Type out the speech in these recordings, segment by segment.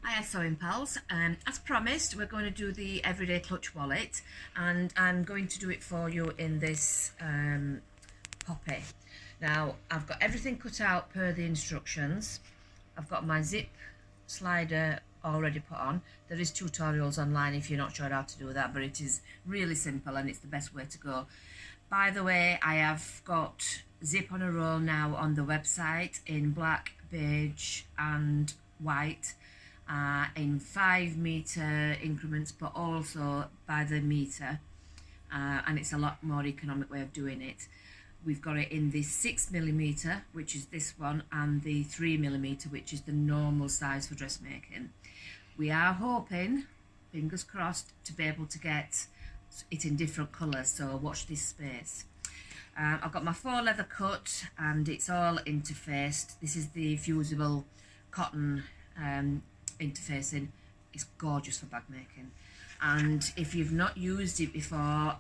Hiya sewing pals, as promised we're going to do the everyday clutch wallet, and I'm going to do it for you in this poppy. Now I've got everything cut out per the instructions. I've got my zip slider already put on. There is tutorials online if you're not sure how to do that, but it is really simple and it's the best way to go. By the way, I have got zip on a roll now on the website in black, beige and white, in 5 meter increments, but also by the meter, and it's a lot more economic way of doing it. We've got it in the 6mm, which is this one, and the 3mm, which is the normal size for dressmaking. We are hoping, fingers crossed, to be able to get it in different colours, so watch this space. I've got my faux leather cut and it's all interfaced. This is the fusible cotton interfacing. It's gorgeous for bag making, and if you've not used it before,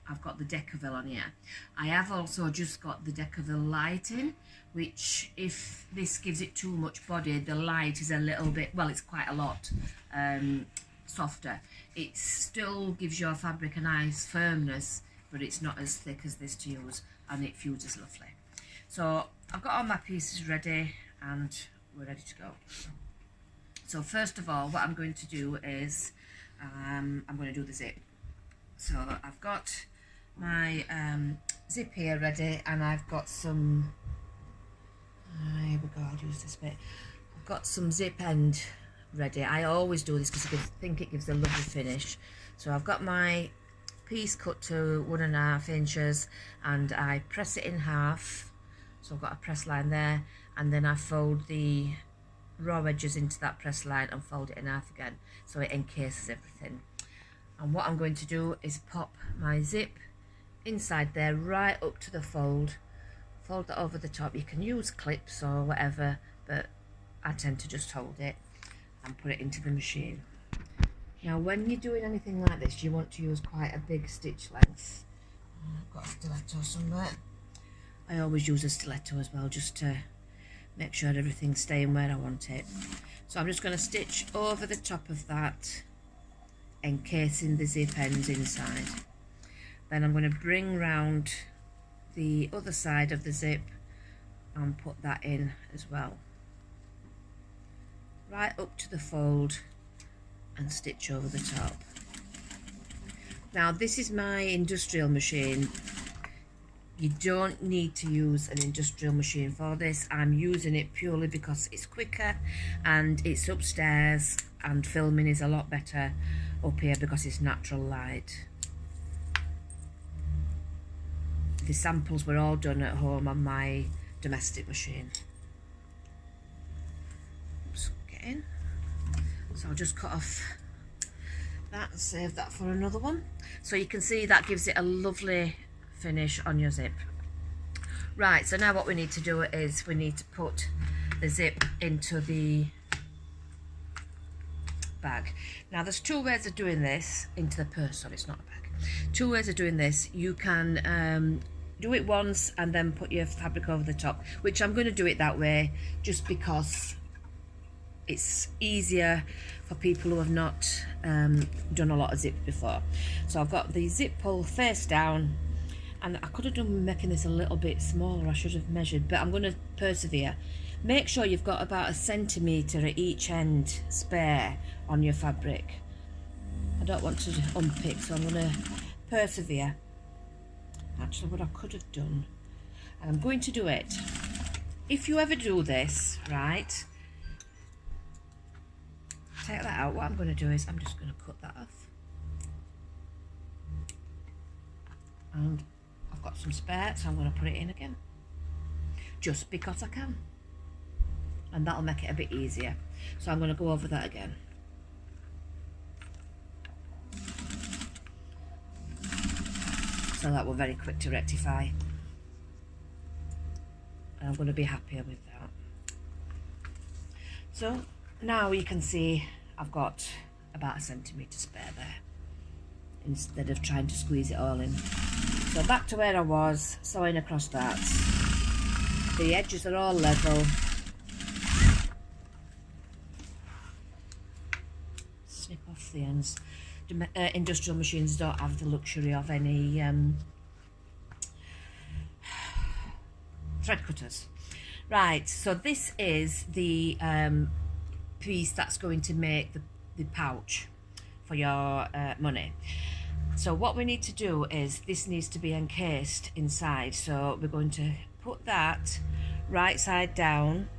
I've got the Decaville on here. I have also just got the Decaville lighting, which if this gives it too much body, the light is a little bit, well, it's quite a lot softer. It still gives your fabric a nice firmness, but it's not as thick as this to use, and it fuses lovely. So I've got all my pieces ready and we're ready to go. So first of all, what I'm going to do is I'm going to do the zip. So I've got my zip here ready, and I've got some, here we go, I'll use this bit. I've got some zip end ready. I always do this because I think it gives a lovely finish. So I've got my piece cut to 1.5 inches and I press it in half. So I've got a press line there, and then I fold the raw edges into that press line and fold it in half again, so it encases everything. And what I'm going to do is pop my zip inside there right up to the fold that over the top. You can use clips or whatever, but I tend to just hold it and put it into the machine. Now when you're doing anything like this, you want to use quite a big stitch length. I've got a stiletto somewhere. I always use a stiletto as well, just to make sure everything's staying where I want it. So I'm just going to stitch over the top of that, encasing the zip ends inside. Then I'm going to bring round the other side of the zip and put that in as well, right up to the fold, and stitch over the top. Now this is my industrial machine. You don't need to use an industrial machine for this. I'm using it purely because it's quicker and it's upstairs, and filming is a lot better up here because it's natural light. The samples were all done at home on my domestic machine. Oops, get in. So I'll just cut off that and save that for another one. So you can see that gives it a lovely finish on your zip. Right, so now what we need to do is we need to put the zip into the bag. Now there's 2 ways of doing this, into the purse, sorry, it's not a bag. 2 ways of doing this. You can do it once and then put your fabric over the top, which I'm going to do it that way just because it's easier for people who have not done a lot of zip before. So I've got the zip pull face down, and I could have done making this a little bit smaller. I should have measured, but I'm going to persevere. Make sure you've got about 1 centimetre at each end spare on your fabric. I don't want to unpick, so I'm going to persevere. Actually, what I could have done, and I'm going to do it. If you ever do this, right, take that out. What I'm going to do is I'm just going to cut that off. And I've got some spare, so I'm going to put it in again. Just because I can. And that'll make it a bit easier. So I'm going to go over that again. So that was very quick to rectify. And I'm going to be happier with that. So now you can see I've got about 1 centimetre spare there, instead of trying to squeeze it all in. So back to where I was, sewing across that. The edges are all level. the ends. Industrial machines don't have the luxury of any thread cutters. Right, so this is the piece that's going to make the pouch for your money. So what we need to do is, this needs to be encased inside, so we're going to put that right side down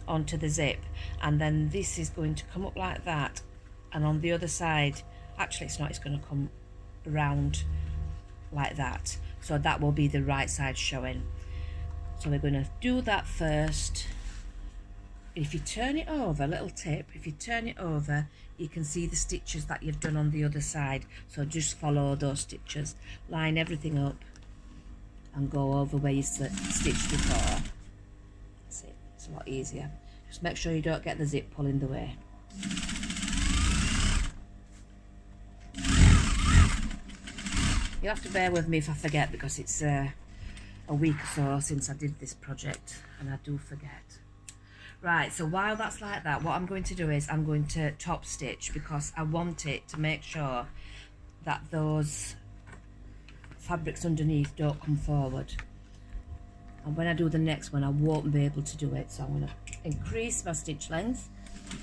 onto the zip, and then this is going to come up like that, and on the other side, actually it's not, it's going to come around like that, so that will be the right side showing. So we're going to do that first. If you turn it over, little tip, if you turn it over, you can see the stitches that you've done on the other side, so just follow those stitches, line everything up and go over where you stitched before. That's it, it's a lot easier. Just make sure you don't get the zip pull in the way. You'll have to bear with me if I forget, because it's a week or so since I did this project and I do forget. Right, so while that's like that, what I'm going to do is I'm going to top stitch, because I want it to make sure that those fabrics underneath don't come forward. And when I do the next one, I won't be able to do it, so I'm going to increase my stitch length.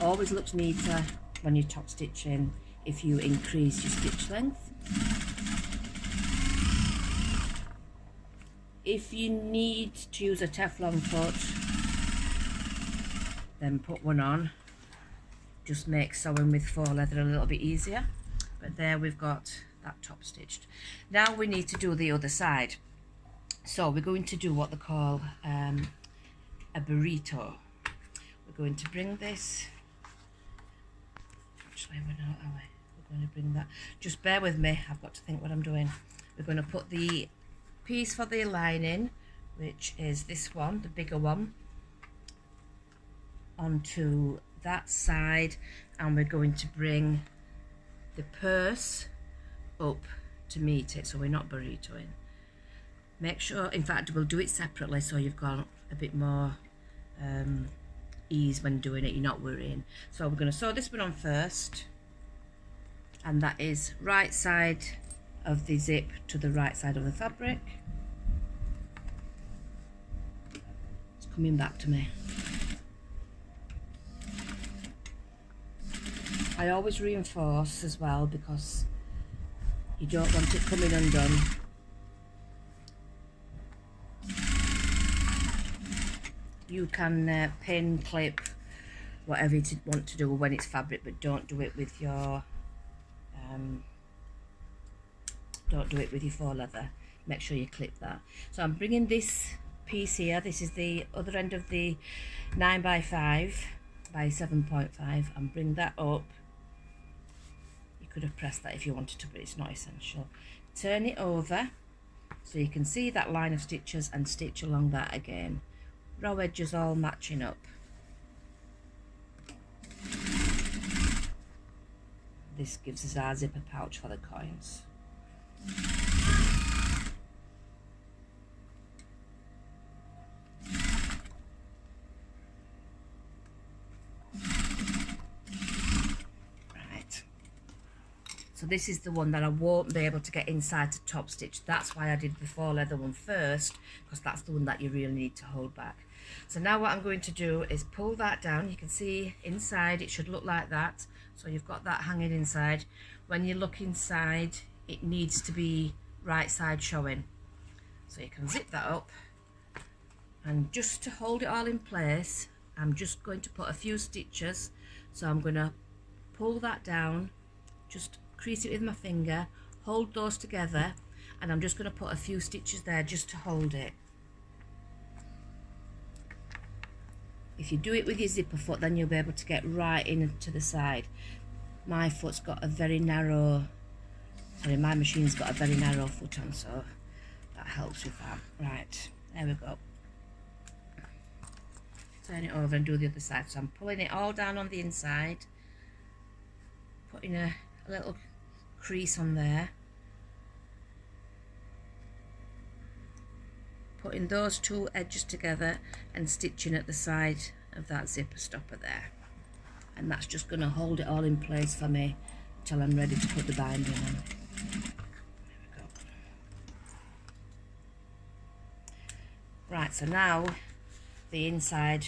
Always looks neater when you're top stitching if you increase your stitch length. If you need to use a Teflon foot, then put one on. Just makes sewing with faux leather a little bit easier. But there we've got that top stitched. Now we need to do the other side. So we're going to do what they call a burrito. We're going to bring this, actually we're not, are we? We're going to bring that, just bear with me, I've got to think what I'm doing. We're going to put the piece for the lining, which is this one, the bigger one, onto that side, and we're going to bring the purse up to meet it, so we're not burritoing. Make sure, in fact we'll do it separately so you've got a bit more ease when doing it, you're not worrying. So we're going to sew this one on first, and that is right side of the zip to the right side of the fabric. It's coming back to me. I always reinforce as well, because you don't want it coming undone. You can pin, clip, whatever you want to do when it's fabric, but don't do it with your faux leather. Make sure you clip that. So I'm bringing this piece here, this is the other end of the 9x5 by 7.5, and bring that up. You could have pressed that if you wanted to, but it's not essential. Turn it over so you can see that line of stitches and stitch along that again. Row edges all matching up. This gives us our zipper pouch for the coins. Right. So this is the one that I won't be able to get inside to top stitch. That's why I did the faux leather one first, because that's the one that you really need to hold back. So now what I'm going to do is pull that down. You can see inside it should look like that. So you've got that hanging inside. When you look inside, it needs to be right side showing. So you can zip that up, and just to hold it all in place, I'm just going to put a few stitches. So I'm going to pull that down, just crease it with my finger, hold those together, and I'm just going to put a few stitches there just to hold it. If you do it with your zipper foot, then you'll be able to get right in to the side. My foot's got a very narrow, sorry, my machine's got a very narrow foot on, so that helps with that. Right, there we go. Turn it over and do the other side. So I'm pulling it all down on the inside, putting a little crease on there, putting those two edges together and stitching at the side of that zipper stopper there, and that's just going to hold it all in place for me till I'm ready to put the binding on. There we go. Right, so now the inside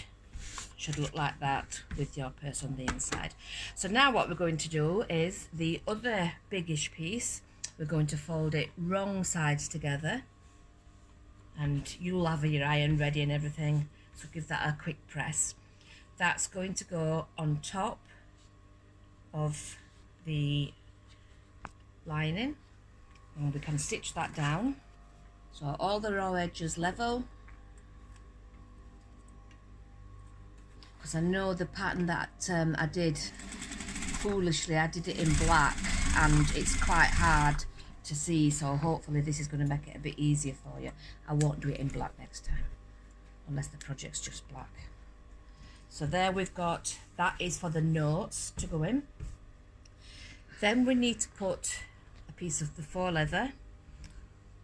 should look like that with your purse on the inside. So now what we're going to do is the other biggish piece, we're going to fold it wrong sides together, and you'll have your iron ready and everything, so give that a quick press. That's going to go on top of the lining, and we can stitch that down so all the raw edges level. Because I know the pattern that I did foolishly, I did it in black and it's quite hard to see, so hopefully this is going to make it a bit easier for you. I won't do it in black next time unless the project's just black. So there we've got, that is for the notes to go in. Then we need to put a piece of the faux leather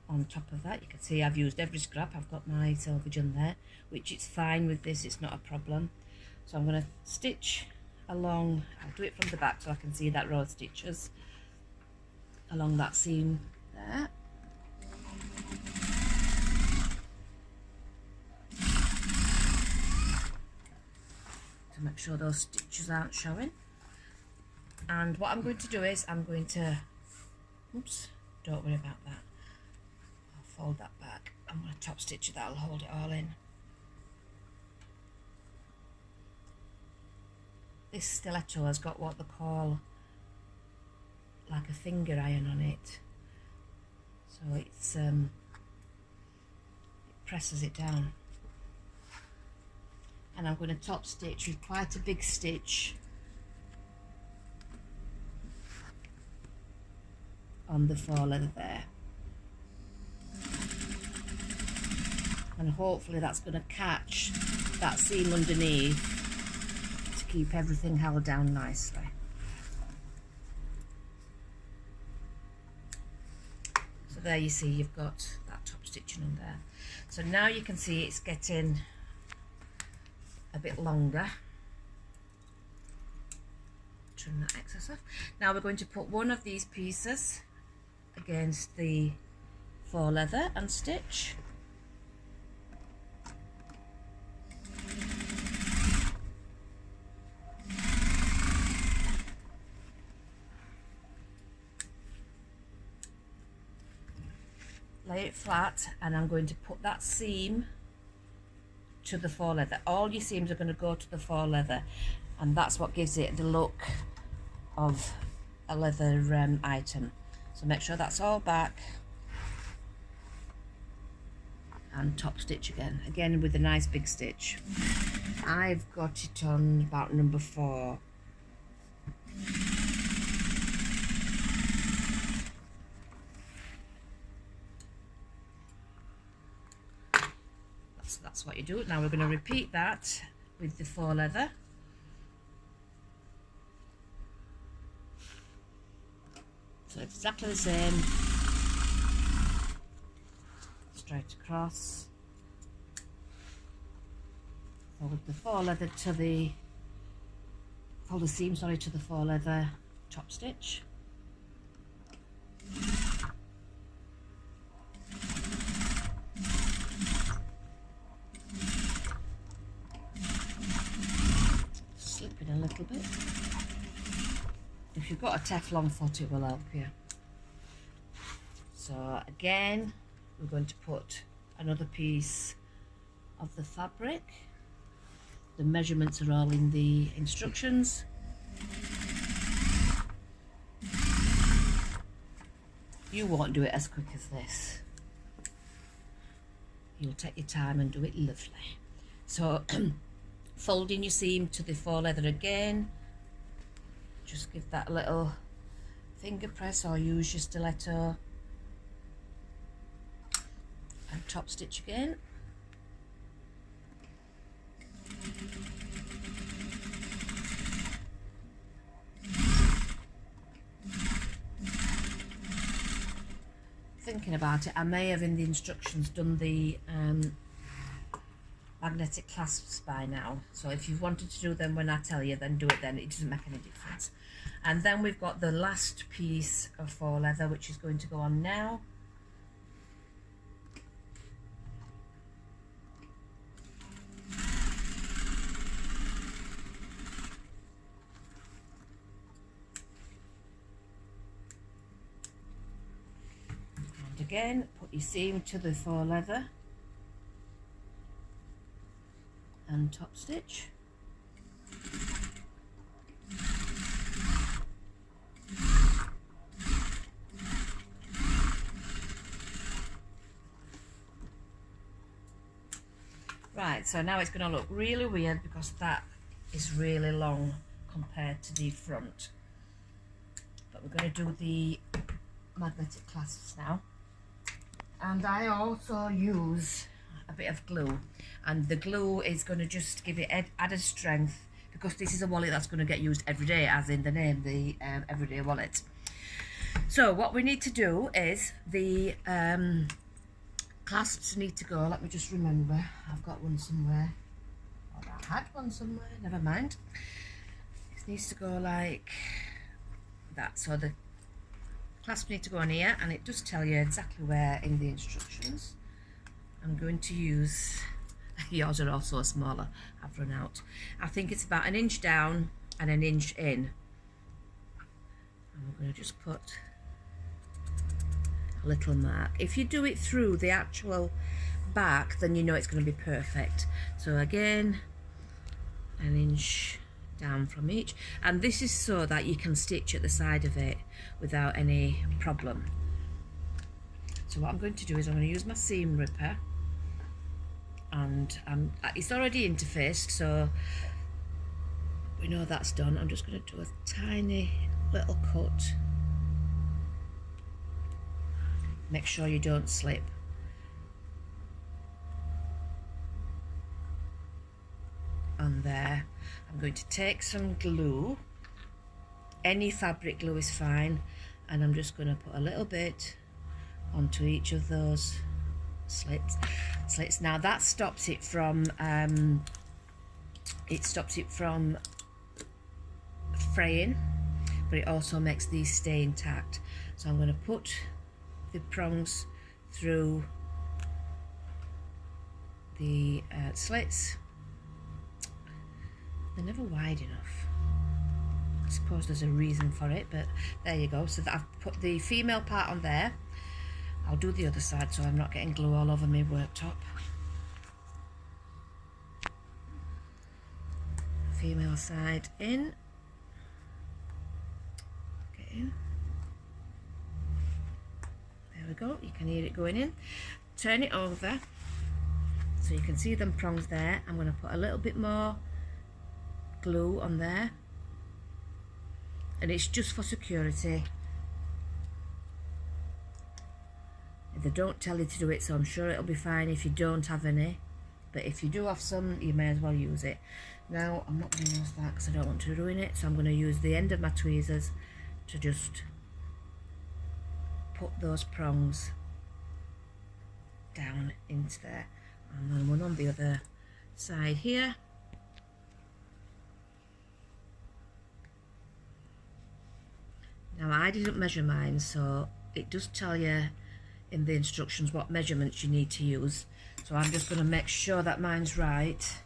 on top of that. You can see I've used every scrap. I've got my selvage on there, which is fine with this, it's not a problem. So I'm going to stitch along, I'll do it from the back so I can see that row of stitches along that seam there. To make sure those stitches aren't showing. And what I'm going to do is I'm going to, oops, don't worry about that. I'll fold that back. I'm going to top stitch it, that'll hold it all in. This stiletto has got what they call like a finger iron on it, so it's it presses it down. And I'm going to top stitch with quite a big stitch on the faux leather there, and hopefully that's going to catch that seam underneath to keep everything held down nicely. So there you see you've got that top stitching on there. So now you can see it's getting a bit longer. Trim that excess off. Now we're going to put one of these pieces against the faux leather and stitch. Lay it flat, and I'm going to put that seam to the faux leather. All your seams are going to go to the faux leather, and that's what gives it the look of a leather item. So make sure that's all back, and top stitch again with a nice big stitch. I've got it on about number 4. That's what you do. Now we're going to repeat that with the faux leather. So exactly the same, straight across. Fold the faux leather to the, fold the seam, sorry, to the faux leather, top stitch. Slip it a little bit. If you've got a Teflon foot, it will help you. So again, we're going to put another piece of the fabric. The measurements are all in the instructions. You won't do it as quick as this. You'll take your time and do it lovely. So folding your seam to the faux leather again. Just give that a little finger press or use your stiletto, and top stitch again. Thinking about it, I may have in the instructions done the magnetic clasps by now, so if you've wanted to do them when I tell you, then do it then, it doesn't make any difference. And then we've got the last piece of faux leather, which is going to go on now. And again, put your seam to the faux leather and top stitch. Right, so now it's going to look really weird because that is really long compared to the front. But we're going to do the magnetic clasps now. And I also use a bit of glue, and the glue is going to just give it added strength, because this is a wallet that's going to get used every day, as in the name, the everyday wallet. So what we need to do is the clasps need to go, let me just remember, I've got one somewhere, oh, I had one somewhere, never mind. It needs to go like that, so the clasps need to go on here, and it does tell you exactly where in the instructions. I'm going to use, yours are also smaller, I've run out. I think it's about 1 inch down and 1 inch in. And we're going to just put a little mark. If you do it through the actual back, then you know it's going to be perfect. So again, 1 inch down from each. And this is so that you can stitch at the side of it without any problem. So what I'm going to do is I'm going to use my seam ripper, and it's already interfaced, so we know that's done. I'm just going to do a tiny little cut. Make sure you don't slip. On there, I'm going to take some glue. Any fabric glue is fine, and I'm just going to put a little bit onto each of those slits. Now that stops it from fraying, but it also makes these stay intact. So I'm going to put the prongs through the slits. They're never wide enough. I suppose there's a reason for it, but there you go. So that I've put the female part on there. I'll do the other side so I'm not getting glue all over my worktop. Female side in. Get in. There we go. You can hear it going in. Turn it over so you can see them prongs there. I'm going to put a little bit more glue on there, and it's just for security. They don't tell you to do it, so I'm sure it'll be fine if you don't have any, but if you do have some, you may as well use it. Now I'm not going to use that because I don't want to ruin it, so I'm going to use the end of my tweezers to just put those prongs down into there, and then one on the other side here. Now I didn't measure mine, so it does tell you in the instructions what measurements you need to use, so I'm just going to make sure that mine's right.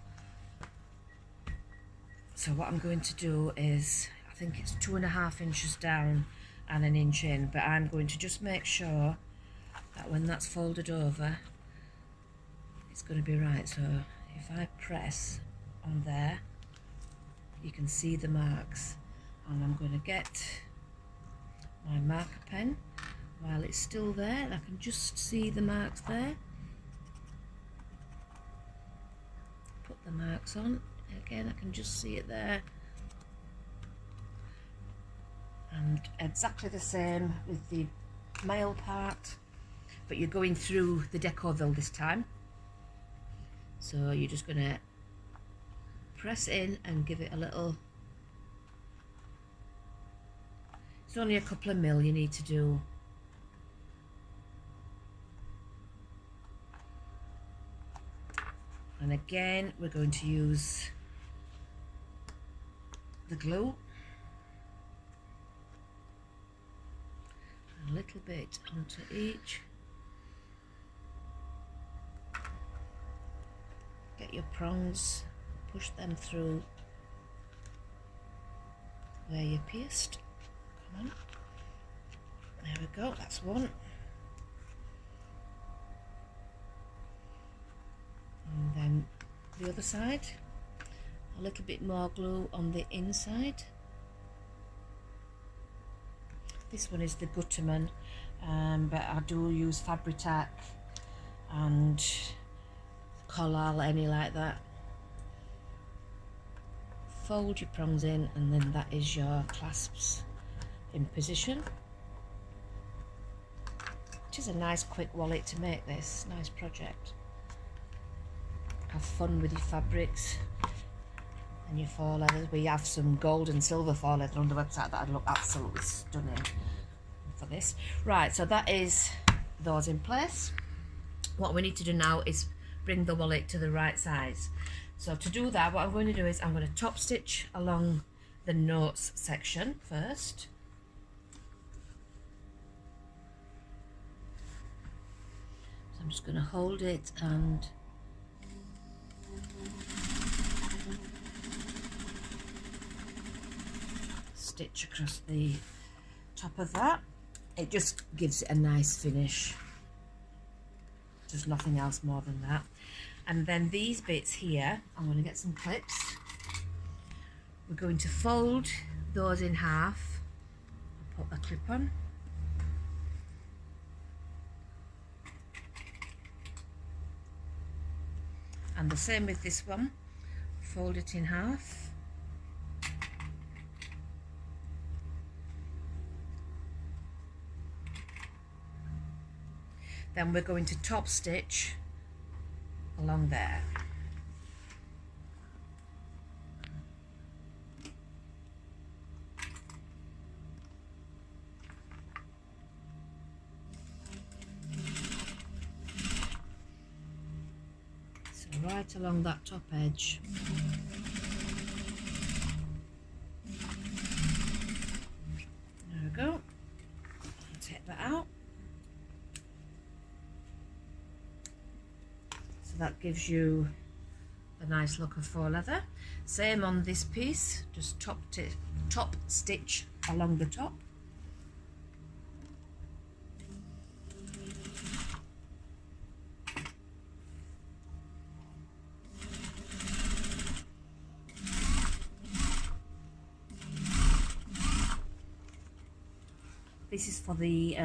So what I'm going to do is, I think it's 2.5 inches down and 1 inch in, but I'm going to just make sure that when that's folded over it's going to be right. So if I press on there, you can see the marks, and I'm going to get my marker pen while it's still there, and I can just see the marks there. Put the marks on again, I can just see it there, and exactly the same with the male part, but you're going through the Decoville this time, so you're just going to press in and give it a little. It's only a couple of mil you need to do. And again, we're going to use the glue, a little bit onto each. Get your prongs, push them through where you pierced. Come on. There we go, that's one. And then the other side, a little bit more glue on the inside. This one is the Gutterman, but I do use Fabri-Tac and Collal, any like that. Fold your prongs in, and then that is your clasps in position. It is a nice quick wallet to make this, nice project. Have fun with your fabrics and your faux leathers. We have some gold and silver faux leather on the website that would look absolutely stunning for this. Right, so that is those in place. What we need to do now is bring the wallet to the right size. So to do that, what I'm going to do is I'm going to top stitch along the notes section first. So I'm just going to hold it and stitch across the top of that. It just gives it a nice finish. There's nothing else more than that. And then these bits here, I'm going to get some clips. We're going to fold those in half. I'll put a clip on. And the same with this one. Fold it in half. Then we're going to top stitch along there. So right along that top edge. There we go. Take that out. That gives you a nice look of faux leather. Same on this piece, just top stitch along the top. This is for the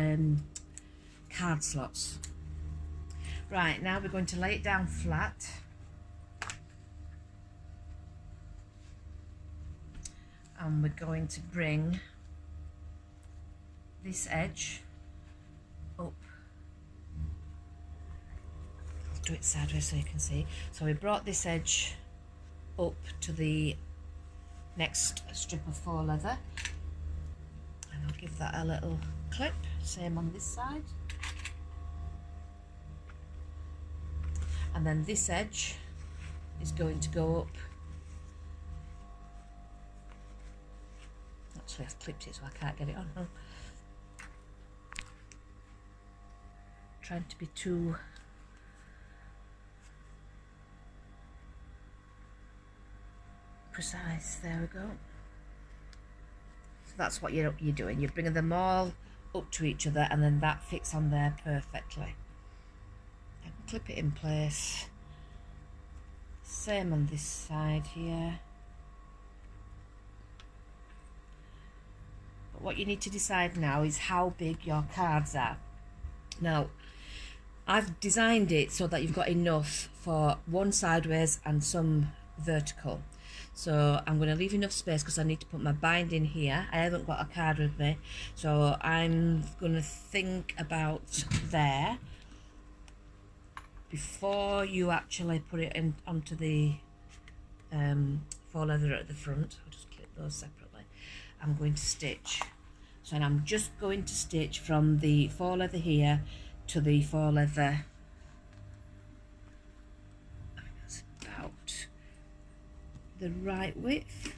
card slots. Right, now we're going to lay it down flat. And we're going to bring this edge up. I'll do it sideways so you can see. So we brought this edge up to the next strip of faux leather. And I'll give that a little clip, same on this side. And then this edge is going to go up. Actually, I've clipped it so I can't get it on. Oh. Trying to be too precise. There we go. So that's what you're doing. You're bringing them all up to each other, and then that fits on there perfectly. Clip it in place. Same on this side here. But what you need to decide now is how big your cards are. Now, I've designed it so that you've got enough for one sideways and some vertical. So I'm going to leave enough space because I need to put my binding here. I haven't got a card with me, so I'm going to think about there before you actually put it in onto the faux leather at the front. I'll just clip those separately. I'm going to stitch. So I'm just going to stitch from the faux leather here to the faux leather. the right width.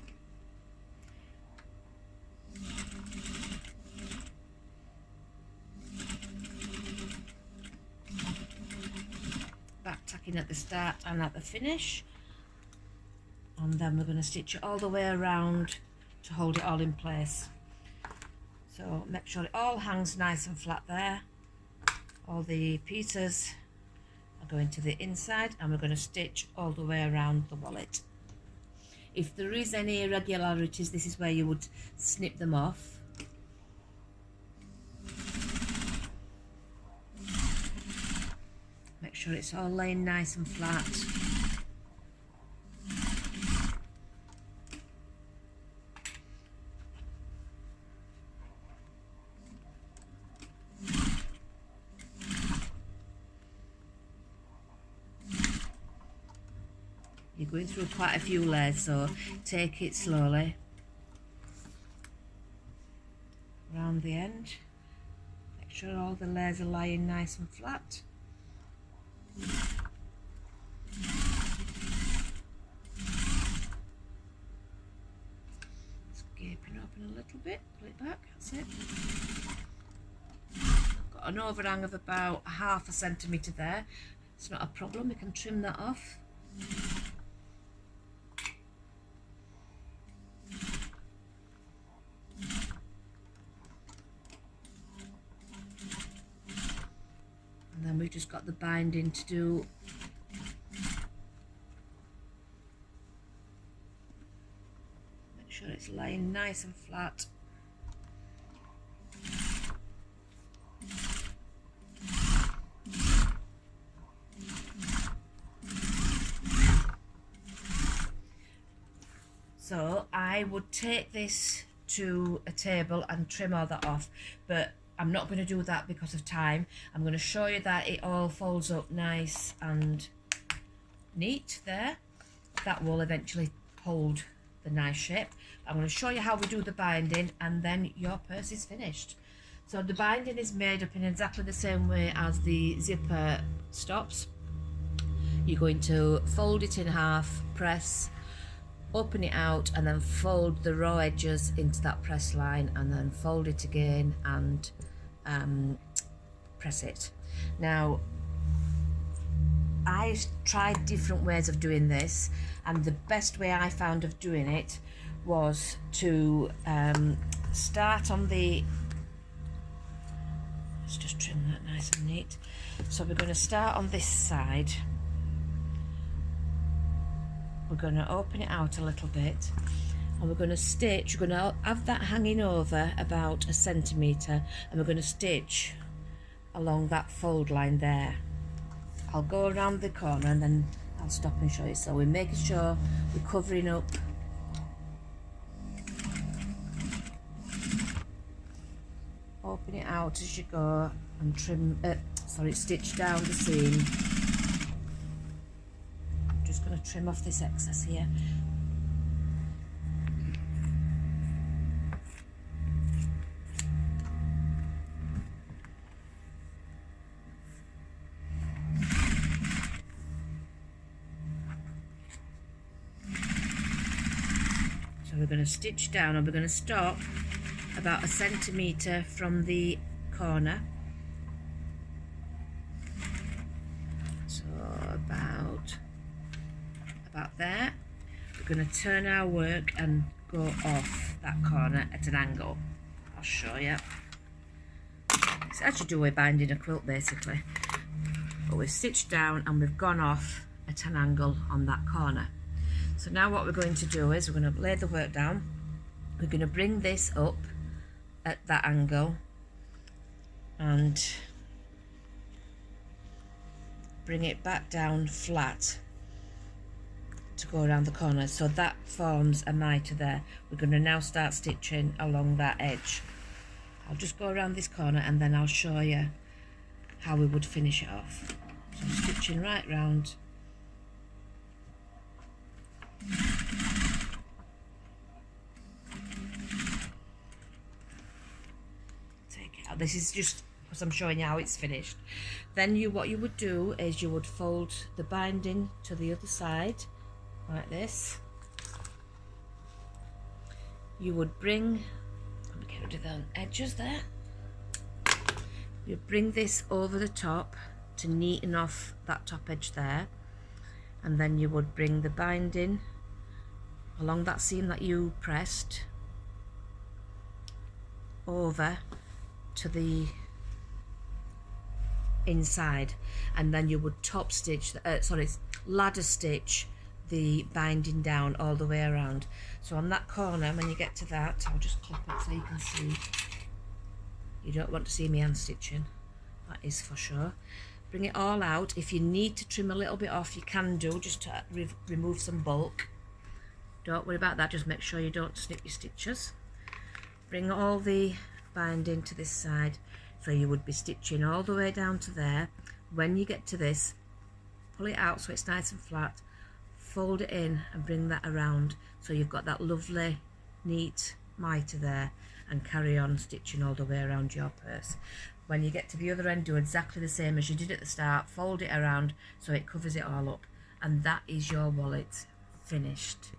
Back tacking at the start and at the finish, and then we're going to stitch it all the way around to hold it all in place. So make sure it all hangs nice and flat there. All the pieces are going to the inside, and we're going to stitch all the way around the wallet. If there is any irregularities, this is where you would snip them off. Make sure it's all laying nice and flat. You're going through quite a few layers, so take it slowly. Around the end. Make sure all the layers are lying nice and flat. Scraping open a little bit, pull it back, that's it. Got an overhang of about 1/2 centimetre there. It's not a problem, we can trim that off. And then we've just got the binding to do. Make sure it's laying nice and flat. So I would take this to a table and trim all that off, but I'm not going to do that because of time. I'm going to show you that it all folds up nice and neat there. That will eventually hold the nice shape. I'm going to show you how we do the binding, and then your purse is finished. So the binding is made up in exactly the same way as the zipper stops. You're going to fold it in half, press, open it out, and then fold the raw edges into that press line, and then fold it again and press it. Now, I tried different ways of doing this, and the best way I found of doing it was to start on the, let's just trim that nice and neat. So we're going to start on this side. We're going to open it out a little bit, and we're going to stitch. We're going to have that hanging over about 1 centimetre, and we're going to stitch along that fold line there. I'll go around the corner and then I'll stop and show you. So we're making sure we're covering up open it out as you go, and trim stitch down the seam. Just going to trim off this excess here. So we're going to stitch down, and we're going to stop about 1 centimetre from the corner. So about there. We're going to turn our work and go off that corner at an angle. I'll show you. It's as you do with binding a quilt basically, but we've stitched down and we've gone off at an angle on that corner. So now what we're going to do is we're going to lay the work down. We're going to bring this up at that angle and bring it back down flat to go around the corner. So that forms a mitre there. We're going to now start stitching along that edge. I'll just go around this corner and then I'll show you how we would finish it off. So I'm stitching right round. Take it out. This is just because I'm showing you how it's finished. Then what you would do is you would fold the binding to the other side like this. you would bring, let me get rid of the edges there, you bring this over the top to neaten off that top edge there, and then you would bring the binding along that seam that you pressed over to the inside, and then you would top stitch ladder stitch the binding down all the way around. So on that corner, when you get to that, I'll just clip it so you can see. You don't want to see me hand stitching, that is for sure. Bring it all out. If you need to trim a little bit off, you can do, just to remove some bulk. Don't worry about that, just make sure you don't snip your stitches. Bring all the binding to this side, so you would be stitching all the way down to there. When you get to this, pull it out so it's nice and flat, fold it in and bring that around so you've got that lovely neat mitre there, and carry on stitching all the way around your purse. When you get to the other end, do exactly the same as you did at the start, fold it around so it covers it all up, and that is your wallet finished.